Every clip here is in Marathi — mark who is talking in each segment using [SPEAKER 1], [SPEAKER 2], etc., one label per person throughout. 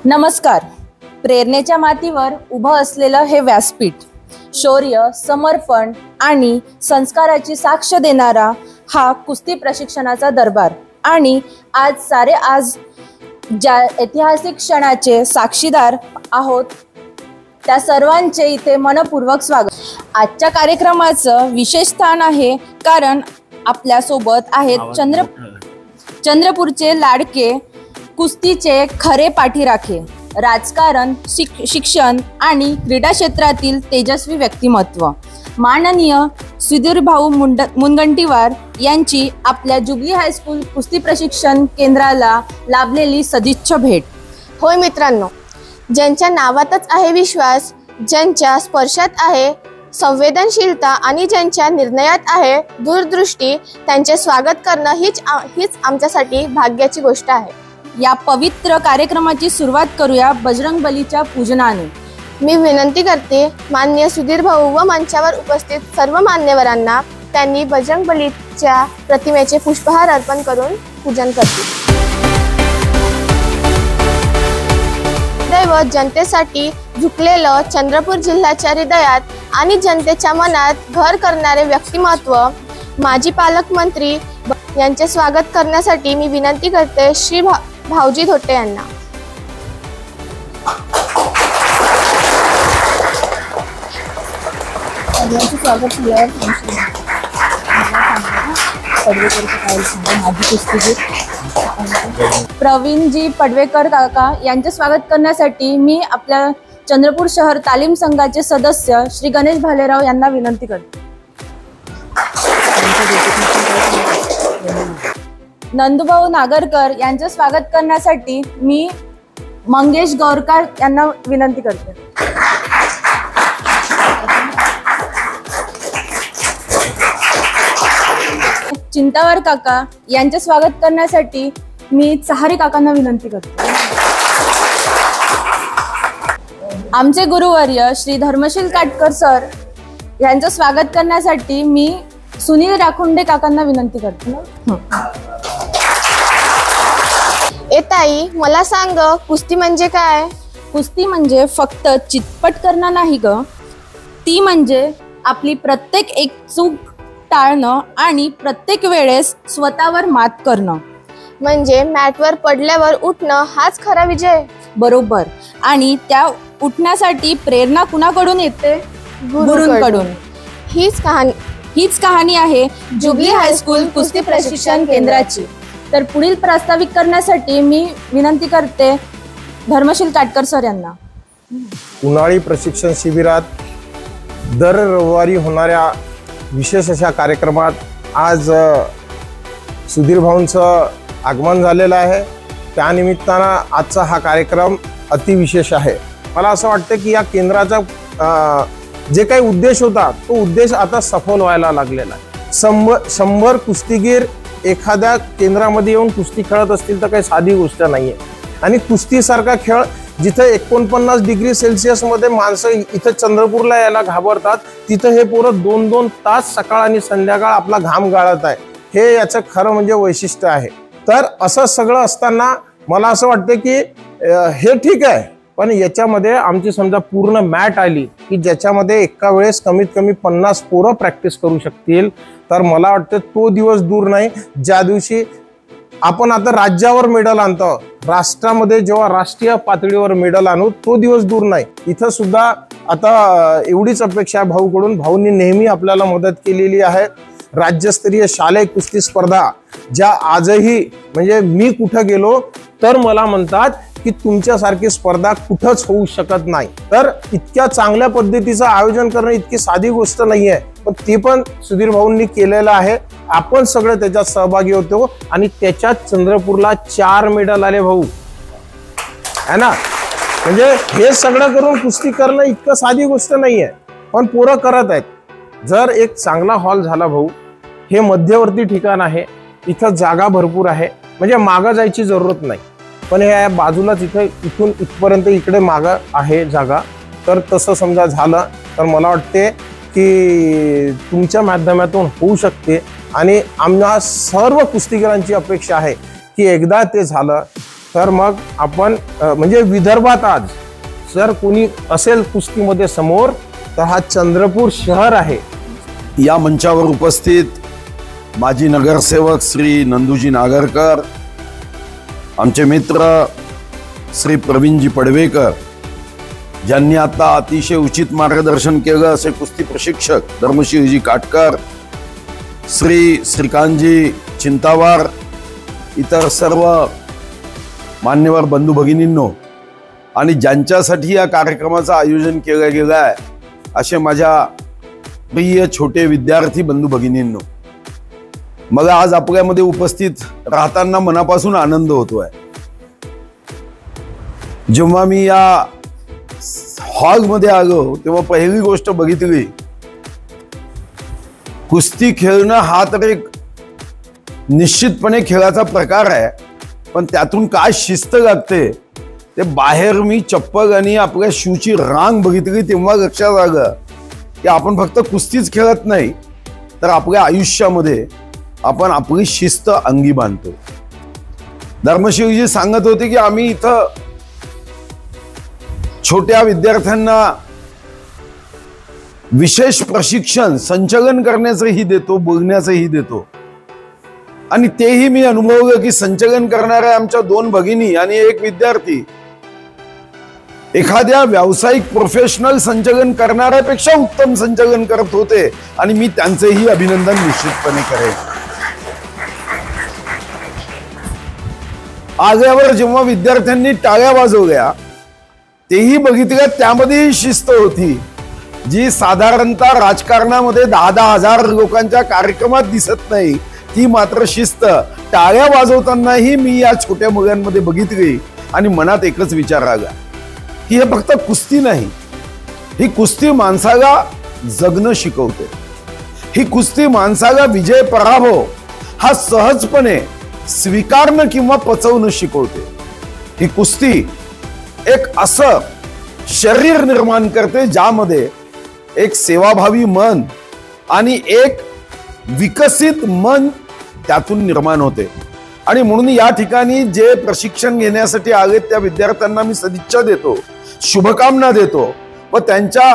[SPEAKER 1] नमस्कार. प्रेरणेच्या मातीवर उभं असलेलं हे व्यासपीठ शौर्य, समर्पण आणि संस्काराची साक्ष देणारा हा कुस्ती प्रशिक्षणाचा दरबार आणि आज ज्या ऐतिहासिक क्षणाचे साक्षीदार आहोत त्या सर्वांचे इथे मनपूर्वक स्वागत. आजच्या कार्यक्रमाचं विशेष स्थान आहे कारण आपल्या सोबत आहेत चंद्रपूरचे लाडके कुस्तीचे खरे पाठीराखे, राजकारण, शिक्षण आणि क्रीडा क्षेत्रातील तेजस्वी व्यक्तिमत्व माननीय सुधीर भाऊ मुनगंटीवार यांची आपल्या जुबली हायस्कूल कुस्ती प्रशिक्षण केंद्राला लाभलेली सदिच्छा भेट.
[SPEAKER 2] होय मित्रांनो, ज्यांच्या नावातच आहे विश्वास, ज्यांच्या स्पर्शात आहे संवेदनशीलता आणि ज्यांच्या निर्णयात आहे दूरदृष्टी, त्यांचे स्वागत करणं हीच आमच्यासाठी भाग्याची गोष्ट आहे.
[SPEAKER 1] या पवित्र कार्यक्रमाची सुरुवात करूया बजरंगबलीच्या पूजनाने.
[SPEAKER 2] मी विनंती करते माननीय सुधीर भाऊ व मंचावर उपस्थित सर्व मान्यवरांना त्यांनी बजरंगबलीच्या प्रतिमेचे पुष्पहार अर्पण करून पूजन करतील. दैव जनतेसाठी झुकलेलं चंद्रपूर जिल्ह्याच्या हृदयात आणि जनतेच्या मनात घर करणारे व्यक्तिमत्व माजी पालकमंत्री यांचे स्वागत करण्यासाठी मी विनंती करते श्री भाऊजी धोटे यांना.
[SPEAKER 1] प्रवीणजी पडवेकर काका यांचे स्वागत करण्यासाठी मी आपल्या चंद्रपूर शहर तालीम संघाचे सदस्य श्री गणेश भालेराव यांना विनंती करते. नंदूभाऊ नागरकर यांचे स्वागत करण्यासाठी मी मंगेश गौरकर यांना विनंती करते. चिंतावर काका यांचे स्वागत करण्यासाठी मी चहारी काकांना विनंती करते. आमचे गुरुवर्य श्री धर्मशील काटकर सर यांचे स्वागत करण्यासाठी मी सुनील राखुंडे काकांना विनंती करते.
[SPEAKER 2] ताई, मला सांग, कुस्ती म्हणजे काय?
[SPEAKER 1] कुस्ती म्हणजे फक्त चितपट करणं नाही ग, ती म्हणजे आपली प्रत्येक एक चूक टाळणं आणि प्रत्येक वेळेस स्वतःवर मात करणं.
[SPEAKER 2] म्हणजे मॅटवर पडल्यावर उठणं हाच खरा विजय.
[SPEAKER 1] बरोबर. आणि त्या उठण्यासाठी प्रेरणा कुणाकडून येते? गुरूंकडून. हीच कहाणी आहे जुबली हायस्कूल कुस्ती प्रशिक्षण केंद्राची. तर पुढील प्रास्ताविक करण्यासाठी मी विनंती करते धर्मशील काटकर सर यांना.
[SPEAKER 3] उन्हाळी प्रशिक्षण शिबिरात दर रविवारी होणाऱ्या विशेष अशा कार्यक्रमात आज सुधीर भाऊंचं आगमन झालेलं आहे. त्यानिमित्तानं आजचा हा कार्यक्रम अतिविशेष आहे. मला असं वाटतं की या केंद्राचा जे काही उद्देश होता तो उद्देश आता सफल व्हायला लागलेला आहे. 100 कुस्तीगीर एखाद्या केंद्रामध्ये येऊन कुस्ती खेळत असतील तर काही साधी गोष्ट नाहीये. आणि कुस्तीसारखा खेळ जिथे 49 डिग्री सेल्सिअस मध्ये माणसं इथं चंद्रपूरला यायला घाबरतात, तिथं हे पोरं 2-2 तास सकाळ आणि संध्याकाळ आपला घाम गाळत आहे. हे याचं खरं म्हणजे वैशिष्ट्य आहे. तर असं सगळं असताना मला असं वाटतं की हे ठीक आहे, पण याच्यामध्ये आमची समजा पूर्ण मॅट आली की ज्याच्यामध्ये एका वेळेस कमीत कमी 50 पोरं प्रॅक्टिस करू शकतील, तर मला वाटतं तो दिवस दूर नाही ज्या दिवशी आपण आता राज्यावर मेडल आणतो, राष्ट्रामध्ये जेव्हा राष्ट्रीय पातळीवर मेडल आणू, तो दिवस दूर नाही. इथं सुद्धा आता एवढीच अपेक्षा आहे भाऊकडून. भाऊंनी नेहमी आपल्याला मदत केलेली आहे. राज्यस्तरीय शालेय कुस्ती स्पर्धा ज्या आजही म्हणजे मी कुठं गेलो तर मला म्हणतात की तुमच्यासारखी स्पर्धा कुठंच होऊ शकत नाही. तर इतक्या चांगल्या पद्धतीचं आयोजन करणं इतकी साधी गोष्ट नाहीये, पण ती पण सुधीर भाऊंनी केलेलं आहे. आपण सगळे त्याच्यात सहभागी होतो आणि त्याच्यात चंद्रपूरला 4 मेडल आले भाऊ, है ना. म्हणजे हे सगळं करून कुस्ती करणं इतकं साधी गोष्ट नाहीये, पण पोरं करत आहेत. जर एक चांगला हॉल झाला भाऊ, हे मध्यवर्ती ठिकाण आहे, इथं जागा भरपूर आहे, म्हणजे मागं जायची जरूरत नाही. पण हे बाजूलाच इथून इथपर्यंत इकडे मागं आहे जागा. तर तसं समजा झालं तर मला वाटते की तुमच्या माध्यमातून होऊ शकते. आणि आम्हाला सर्व कुस्तीगीरांची अपेक्षा आहे की एकदा ते झालं सर मग आपण म्हणजे विदर्भात आज सर कोणी असेल कुस्तीमध्ये समोर तर हा चंद्रपूर शहर आहे।
[SPEAKER 4] या मंचावर उपस्थित माजी नगरसेवक श्री नंदूजी नागरकर, आमचे मित्र श्री प्रवीणजी पडवेकर, ज्यांनी आता अतिशय उचित मार्गदर्शन केलं असे कुस्ती प्रशिक्षक धर्मशिवजी काटकर, श्री श्रीकांतजी चिंतावार, इतर सर्व मान्यवर बंधू भगिनींनो आणि ज्यांच्यासाठी या कार्यक्रमाचं आयोजन केलं गेलं आहे असे माझ्या प्रिय छोटे विद्यार्थी बंधू भगिनींनो, मला आज आपल्यामध्ये उपस्थित राहताना मनापासून आनंद होतोय। जेव्हा मी या हॉलमध्ये आलो तेव्हा पहिली गोष्ट बघितली, कुस्ती खेळणं हा तर एक निश्चितपणे खेळाचा प्रकार आहे, पण त्यातून काय शिस्त लागते ते बाहेर मी चप्पल आणि आपल्या शूची रांग बघितली तेव्हा लक्षात आलं की आपण फक्त कुस्तीच खेळत नाही तर आपल्या आयुष्यामध्ये आपण आपली शिस्त अंगी बांधतो। धर्मशिवजी सांगत होते की आम्ही इथं छोट्या विद्यार्थ्यांना विशेष प्रशिक्षण संचलन करण्याचंही देतो, बोलण्याचंही देतो आणि तेही मी अनुभवलं की संचलन करणाऱ्या आमच्या 2 भगिनी आणि 1 विद्यार्थी एखाद्या व्यावसायिक प्रोफेशनल संचलन करणाऱ्यापेक्षा उत्तम संचलन करत होते आणि मी त्यांचेही अभिनंदन निश्चितपणे करेन। आल्यावर जेव्हा विद्यार्थ्यांनी टाळ्या वाजवल्या तेही बघितलं, त्यामध्येही शिस्त होती जी साधारणतः राजकारणामध्ये 10-10 हजार लोकांच्या कार्यक्रमात दिसत नाही, ती मात्र शिस्त टाळ्या वाजवतानाही मी या छोट्या मुलांमध्ये बघितली आणि मनात एकच विचार आला की हे फक्त कुस्ती नाही, ही कुस्ती माणसाला जगणं शिकवते, ही कुस्ती माणसाला विजय पराभव हा सहजपणे स्वीकारणं किंवा पचवणं शिकवते, ही कुस्ती एक असं शरीर निर्माण करते ज्यामध्ये एक सेवाभावी मन आणि एक विकसित मन त्यातून निर्माण होते। आणि म्हणून या ठिकाणी जे प्रशिक्षण घेण्यासाठी आले त्या विद्यार्थ्यांना मी सदिच्छा देतो, शुभकामना देतो व त्यांच्या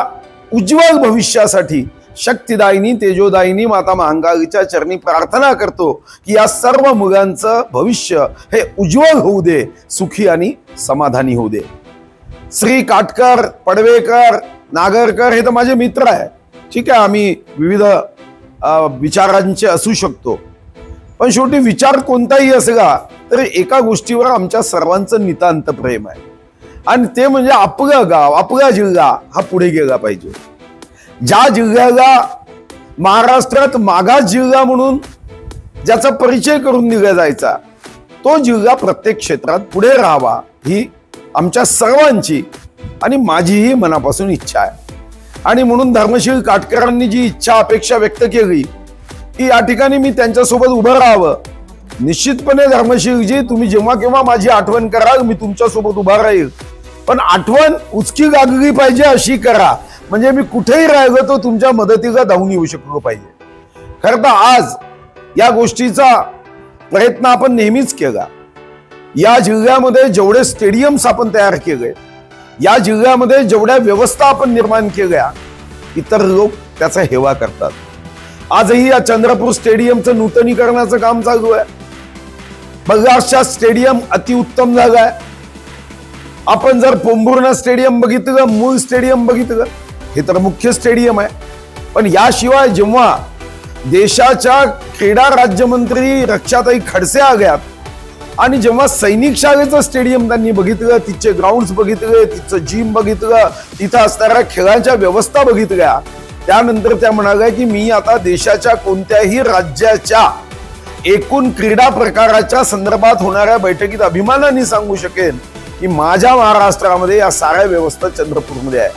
[SPEAKER 4] उज्ज्वल भविष्यासाठी शक्तिदायिनी तेजोदायिनी माता महांकाळीच्या चरणी प्रार्थना करतो की या सर्व मुलांचं भविष्य हे उज्ज्वल होऊ दे, सुखी आणि समाधानी होऊ दे। श्री काटकर, पडवेकर, नागरकर हे तर माझे मित्र आहे, ठीक आहे, आम्ही विविध विचारांचे असू शकतो, पण शेवटी विचार कोणताही असला तरी एका गोष्टीवर आमच्या सर्वांचं नितांत प्रेम आहे आणि ते म्हणजे आपलं गाव, आपला जिल्हा हा पुढे गेला पाहिजे। ज्या जिल्ह्याला महाराष्ट्रात मागास जिल्हा म्हणून ज्याचा परिचय करून दिला जायचा तो जिल्हा प्रत्येक क्षेत्रात पुढे राहावा ही आमच्या सर्वांची आणि माझीही मनापासून इच्छा आहे। आणि म्हणून धर्मशील काटकरांनी जी इच्छा अपेक्षा व्यक्त केली की या ठिकाणी मी त्यांच्यासोबत उभं राहावं, निश्चितपणे धर्मशीलजी तुम्ही जेव्हा केव्हा माझी आठवण कराल मी तुमच्यासोबत उभा राहील, पण आठवण उचकी गागली पाहिजे अशी करा, म्हणजे मी कुठेही राहिलो तो तुमच्या मदतीला धावून येऊ शकलो पाहिजे। खरं तर आज या गोष्टीचा प्रयत्न आपण नेहमीच केला। या जिल्ह्यामध्ये जेवढे स्टेडियम्स आपण तयार केले, या जिल्ह्यामध्ये जेवढ्या व्यवस्था आपण निर्माण केल्या, इतर लोक त्याचा हेवा करतात। आजही या चंद्रपूर स्टेडियमचं नूतनीकरणाचं काम चालू आहे। बल्लारशाह स्टेडियम अतिउत्तम जागा आहे। आपण जर पोंभुर्णा स्टेडियम बघितलं, मूळ स्टेडियम बघितलं, हे तर मुख्य स्टेडियम आहे, पण याशिवाय जेव्हा देशाच्या क्रीडा राज्यमंत्री रक्षाताई खडसे आल्यात आणि जेव्हा सैनिक शाळेचं स्टेडियम त्यांनी बघितलं, तिचे ग्राउंड्स बघितले, तिचं जिम बघितलं, तिथं असणाऱ्या खेळांच्या व्यवस्था बघितल्या, त्यानंतर त्या म्हणाल्या की मी आता देशाच्या कोणत्याही राज्याच्या एकूण क्रीडा प्रकाराच्या संदर्भात होणाऱ्या बैठकीत अभिमानाने सांगू शकेन की माझ्या महाराष्ट्रामध्ये या साऱ्या व्यवस्था चंद्रपूरमध्ये आहे।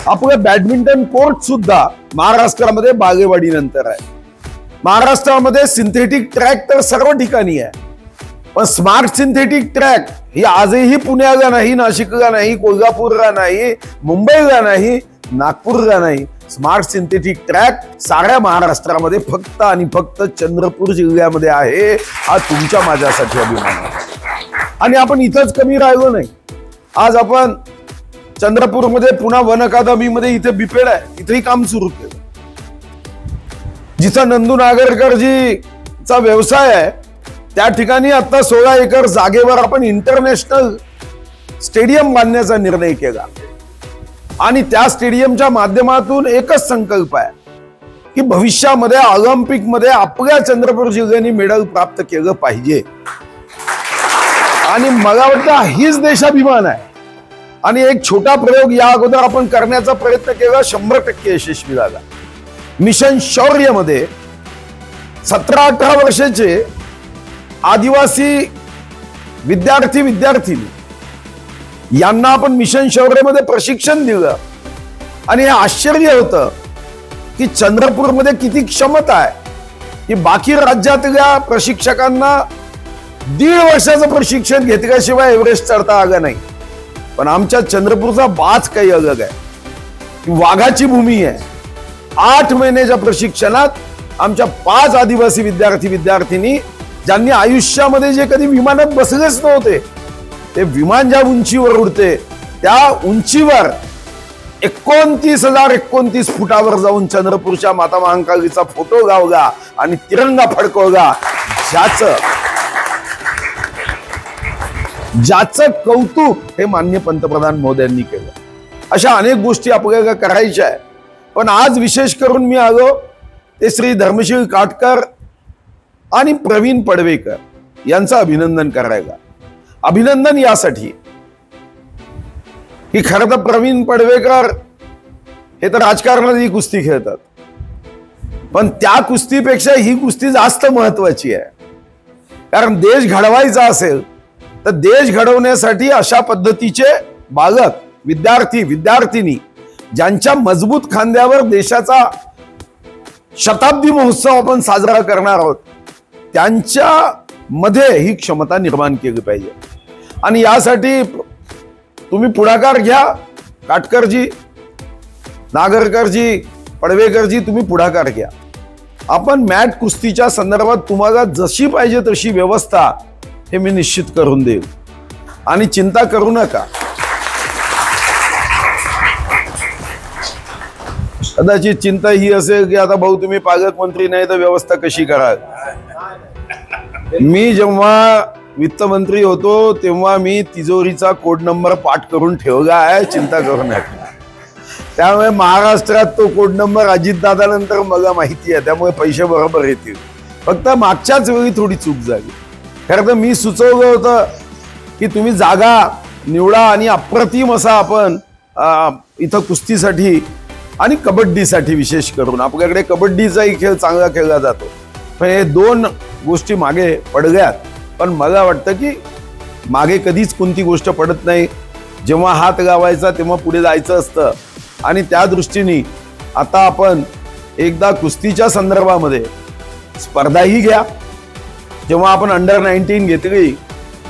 [SPEAKER 4] आपलं बॅडमिंटन कोर्ट सुद्धा महाराष्ट्रामध्ये बागेवाडी नंतर आहे। महाराष्ट्रामध्ये सिंथेटिक ट्रॅक तर सर्व ठिकाणी आहे, पण स्मार्ट सिंथेटिक ट्रॅक ही आजही पुण्याला नाही, नाशिकला नाही, कोल्हापूरला नाही, मुंबईला नाही, नागपूरला नाही, स्मार्ट सिंथेटिक ट्रॅक साऱ्या महाराष्ट्रामध्ये फक्त आणि फक्त चंद्रपूर जिल्ह्यामध्ये आहे. हा तुमच्या माझ्यासाठी अभिमान आहे. आणि आपण इथंच कमी राहिलो नाही. आज आपण चंद्रपूरमध्ये पुन्हा वन अकादमीमध्ये इथे बिपेड आहे, इथेही काम सुरू केलं. जिथं नंदू नागरकरजीचा व्यवसाय आहे त्या ठिकाणी आता 16 एकर जागेवर आपण इंटरनॅशनल स्टेडियम बांधण्याचा निर्णय केला. आणि त्या स्टेडियमच्या माध्यमातून एकच संकल्प आहे की भविष्यामध्ये ऑलिम्पिक मध्ये आपल्या चंद्रपूर जिल्ह्याने मेडल प्राप्त केलं पाहिजे. आणि मला वाटतं हीच देशाभिमान आहे. आणि एक छोटा प्रयोग या अगोदर आपण करण्याचा प्रयत्न केला, 100% यशस्वी झाला. मिशन शौर्य मध्ये 17-18 वर्षाचे आदिवासी विद्यार्थी यांना आपण मिशन शौर्यमध्ये प्रशिक्षण दिलं. आणि हे आश्चर्य होतं की चंद्रपूरमध्ये किती क्षमता आहे की बाकी राज्यातल्या प्रशिक्षकांना 1.5 वर्षाचं प्रशिक्षण घेतल्याशिवाय एव्हरेस्ट चढता आलं नाही. पण आमच्या चंद्रपूरचा बाच काही अलग आहे. वाघाची भूमी आहे. 8 महिन्याच्या प्रशिक्षणात आमच्या 5 आदिवासी विद्यार्थी ज्यांनी आयुष्यामध्ये जे कधी विमानात बसलेच नव्हते, ते विमान ज्या उंचीवर उडते त्या उंचीवर 29,029 फुटावर जाऊन चंद्रपूरच्या माता महाकालीचा फोटो गावला आणि तिरंगा फडकवला. ज्याचं कौतुक हे माननीय पंतप्रधान मोदींनी केलं. अशा अनेक गोष्टी आपल्याला करायच्या आहे. पण आज विशेष करून मी आलो ते श्री धर्मशील काटकर आणि प्रवीण पडवेकर यांचं अभिनंदन करायला. अभिनंदन यासाठी की खरं तर प्रवीण पडवेकर हे तर राजकारणात ही कुस्ती खेळतात, पण त्या कुस्तीपेक्षा ही कुस्ती जास्त महत्वाची आहे. कारण देश घडवायचा असेल तर देश घडवण्यासाठी अशा पद्धतीचे बालक विद्यार्थी ज्यांच्या मजबूत खांद्यावर देशाचा शताब्दी महोत्सव आपण साजरा करणार आहोत, त्यांच्या मध्ये ही क्षमता निर्माण केली पाहिजे. आणि यासाठी तुम्ही पुढाकार घ्या. काटकरजी, नागरकरजी, पडवेकरजी, तुम्ही पुढाकार घ्या. आपण मॅट कुस्तीच्या संदर्भात तुम्हाला जशी पाहिजे तशी व्यवस्था हे मी निश्चित करून देईल. आणि चिंता करू नका. कदाचित चिंता ही असेल की आता भाऊ तुम्ही पालकमंत्री नाही तर व्यवस्था कशी कराल. मी जेव्हा वित्तमंत्री होतो तेव्हा मी तिजोरीचा कोड नंबर पाठ करून ठेवला आहे, चिंता करू नका. त्यामुळे महाराष्ट्रात तो कोड नंबर अजितदादा नंतर मला माहिती आहे, त्यामुळे पैसे बरोबर येतील. फक्त मागच्याच वेळी थोडी चूक झाली. खरं तर मी सुचवलं होतं की तुम्ही जागा निवडा आणि अप्रतिम असा आपण इथं कुस्तीसाठी आणि कबड्डीसाठी विशेष करून आपल्याकडे कबड्डीचाही खेळ चांगला खेळला जातो. पण हे 2 गोष्टी मागे पडल्यात. पण मला वाटतं की मागे कधीच कोणती गोष्ट पडत नाही. जेव्हा हात लावायचा तेव्हा पुढे जायचं असतं. आणि त्या दृष्टीने आता आपण एकदा कुस्तीच्या संदर्भामध्ये स्पर्धाही घ्या. जेव्हा आपण अंडर-19 घेतली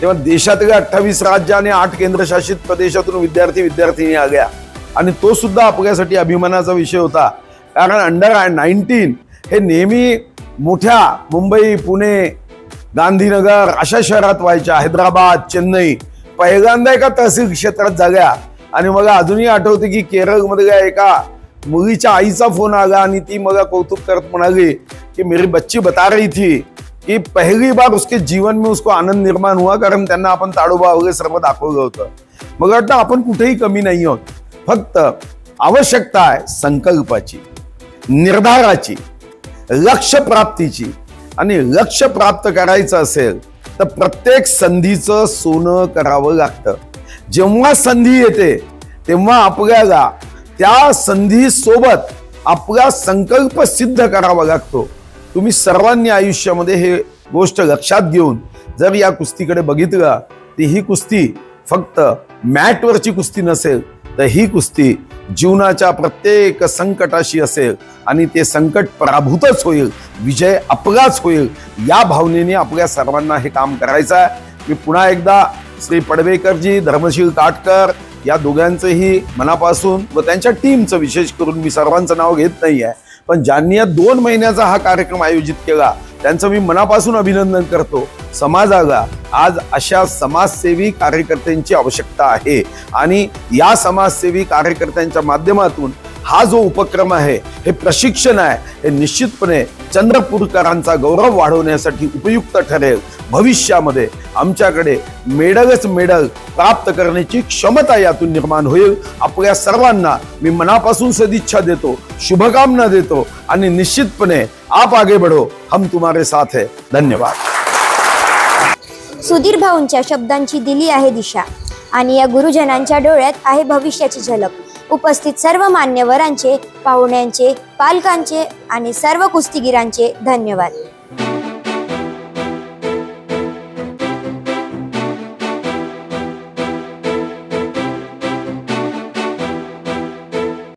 [SPEAKER 4] तेव्हा देशातल्या 28 राज्य आणि 8 केंद्रशासित प्रदेशातून विद्यार्थी आल्या. आणि तो सुद्धा आपल्यासाठी अभिमानाचा विषय होता. कारण अंडर-19 हे नेहमी मोठ्या मुंबई, पुणे, गांधीनगर अशा शहरात व्हायच्या. हैदराबाद, चेन्नई पहिल्यांदा एका तहसील क्षेत्रात झाल्या. आणि मला अजूनही आठवते की केरळमधल्या एका मुलीच्या आईचा फोन आला आणि ती मला कौतुक करत म्हणाली की मेरी बच्ची बता रही थी की पहली बार उसके जीवन में उसको आनंद निर्माण हुआ, कारण त्यांना आपण ताडोबा वगैरे सर्व दाखवलं होतं. मला वाटतं आपण कुठेही कमी नाही आहोत. फक्त आवश्यकता आहे संकल्पाची, निर्धाराची, लक्ष्य प्राप्तीची. आणि लक्ष्य प्राप्त करायचं असेल तर प्रत्येक संधीचं सोनं करावं लागतं. जेव्हा संधी येते तेव्हा आपल्याला त्या संधी सोबत आपला संकल्प सिद्ध करावा लागतो. तुम्ही सर्वांनी आयुष्यामध्ये हे गोष्ट लक्षात घेऊन जर या कुस्तीकडे बघितलं तर ही कुस्ती फक्त मॅटवरची कुस्ती नसेल, तर ही कुस्ती जीवनाच्या प्रत्येक संकटाशी असेल. आणि ते संकट पराभूतच होईल, विजय आपलाच होईल. या भावनेने आपल्या सर्वांना हे काम करायचं आहे. मी पुन्हा एकदा श्री पडवेकरजी, धर्मशील काटकर या दोघांचंही मनापासून व त्यांच्या टीमचं, विशेष करून मी सर्वांचं नाव घेत नाही आहे, पण ज्यांनी या 2 महिन्याचा हा कार्यक्रम आयोजित केला त्यांचं मी मनापासून अभिनंदन करतो. समाजाला आज अशा समाजसेवी कार्यकर्त्यांची आवश्यकता आहे आणि या समाजसेवी कार्यकर्त्यांच्या माध्यमातून हा जो उपक्रम आहे, हे प्रशिक्षण आहे, हे निश्चितपणे चंद्रपूरकरांचा गौरव वाढवण्यासाठी उपयुक्त ठरेल. भविष्यामध्ये आमच्याकडे मेडलच मेडल प्राप्त करण्याची क्षमता यातून निर्माण होईल. आपल्या सर्वांना मी मनापासून सदिच्छा देतो, शुभकामना देतो आणि निश्चितपणे आप आगे बढ़ो, हम तुम्हारे साथ है. धन्यवाद.
[SPEAKER 5] सुधीर भाऊंच्या शब्दांची दिली आहे दिशा आणि या गुरुजनांच्या डोळ्यात आहे भविष्याची झलक. उपस्थित सर्व मान्यवरांचे, पाहुण्यांचे, पालकांचे आणि सर्व कुस्तीगीरांचे धन्यवाद.